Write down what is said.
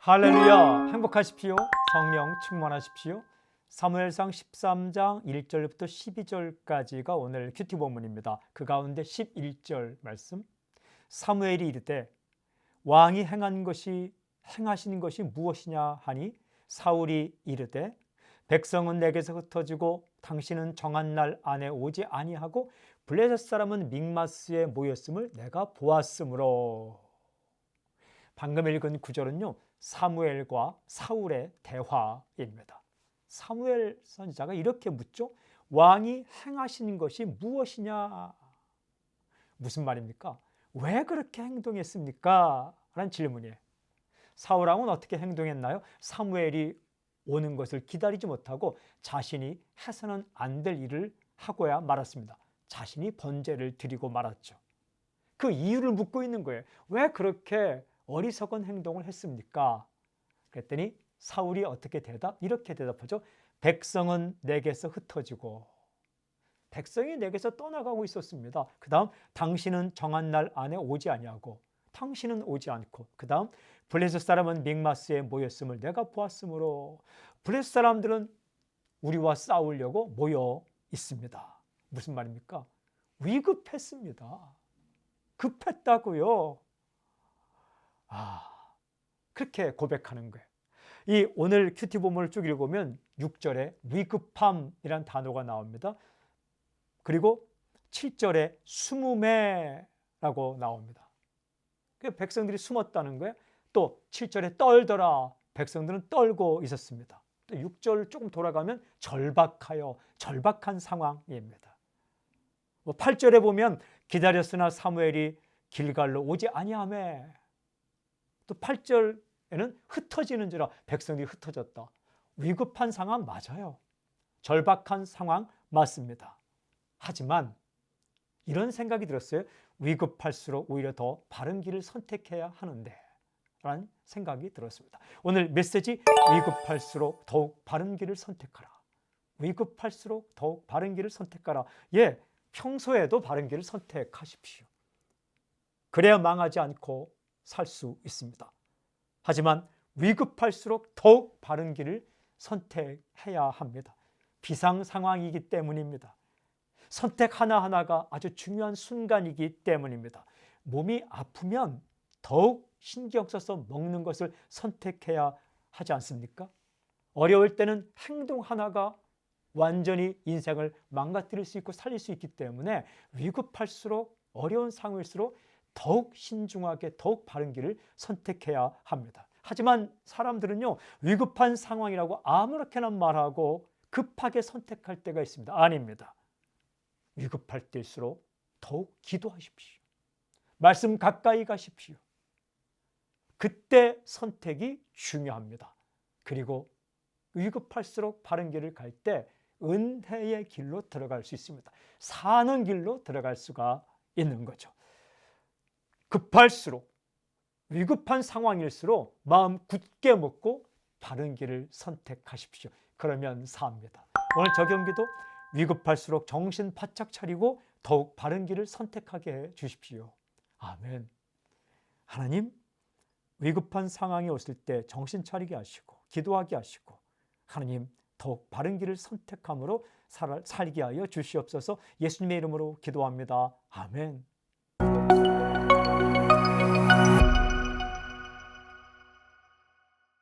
할렐루야, 행복하십시오. 성령 충만하십시오. 사무엘상 13장 1절부터 12절까지가 오늘 큐티 본문입니다. 그 가운데 11절 말씀. 사무엘이 이르되 왕이 행하시는 것이 무엇이냐 하니 사울이 이르되 백성은 내게서 흩어지고 당신은 정한 날 안에 오지 아니하고 블레셋 사람은 믹마스에 모였음을 내가 보았으므로. 방금 읽은 구절은요, 사무엘과 사울의 대화입니다. 사무엘 선지자가 이렇게 묻죠. 왕이 행하시는 것이 무엇이냐? 무슨 말입니까? 왜 그렇게 행동했습니까? 라는 질문이에요. 사울왕은 어떻게 행동했나요? 사무엘이 오는 것을 기다리지 못하고 자신이 해서는 안 될 일을 하고야 말았습니다. 자신이 번제를 드리고 말았죠. 그 이유를 묻고 있는 거예요. 왜 그렇게 어리석은 행동을 했습니까? 그랬더니 사울이 이렇게 대답하죠. 백성은 내게서 흩어지고, 백성이 내게서 떠나가고 있었습니다. 그 다음 당신은 정한 날 안에 오지 아니하고, 당신은 오지 않고, 그 다음 블레셋 사람은 믹마스에 모였음을 내가 보았으므로. 블레셋 사람들은 우리와 싸우려고 모여 있습니다. 무슨 말입니까? 위급했습니다. 급했다고요. 그렇게 고백하는 거예요. 이 오늘 큐티 본문을 쭉 읽으면 6절에 위급함이란 단어가 나옵니다. 그리고 7절에 숨음에라고 나옵니다. 백성들이 숨었다는 거예요. 또 7절에 떨더라. 백성들은 떨고 있었습니다. 또 6절 조금 돌아가면 절박한 상황입니다. 8절에 보면 기다렸으나 사무엘이 길갈로 오지 아니하매. 또 8절에는 흩어지는지라, 백성들이 흩어졌다. 위급한 상황 맞아요. 절박한 상황 맞습니다. 하지만 이런 생각이 들었어요. 위급할수록 오히려 더 바른 길을 선택해야 하는데 라는 생각이 들었습니다. 오늘 메시지, 위급할수록 더욱 바른 길을 선택하라. 위급할수록 더욱 바른 길을 선택하라. 예, 평소에도 바른 길을 선택하십시오. 그래야 망하지 않고 살 수 있습니다. 하지만 위급할수록 더욱 바른 길을 선택해야 합니다. 비상 상황이기 때문입니다. 선택 하나하나가 아주 중요한 순간이기 때문입니다. 몸이 아프면 더욱 신경 써서 먹는 것을 선택해야 하지 않습니까? 어려울 때는 행동 하나가 완전히 인생을 망가뜨릴 수 있고 살릴 수 있기 때문에 위급할수록, 어려운 상황일수록 더욱 신중하게 더욱 바른 길을 선택해야 합니다. 하지만 사람들은요, 위급한 상황이라고 아무렇게나 말하고 급하게 선택할 때가 있습니다. 아닙니다. 위급할 때일수록 더욱 기도하십시오. 말씀 가까이 가십시오. 그때 선택이 중요합니다. 그리고 위급할수록 바른 길을 갈 때 은혜의 길로 들어갈 수 있습니다. 사는 길로 들어갈 수가 있는 거죠. 급할수록, 위급한 상황일수록 마음 굳게 먹고 바른 길을 선택하십시오. 그러면 삽니다. 오늘 적용기도, 위급할수록 정신 바짝 차리고 더욱 바른 길을 선택하게 해 주십시오. 아멘. 하나님, 위급한 상황이 왔을 때 정신 차리게 하시고 기도하게 하시고, 하나님, 더욱 바른 길을 선택함으로 살게 하여 주시옵소서. 예수님의 이름으로 기도합니다. 아멘.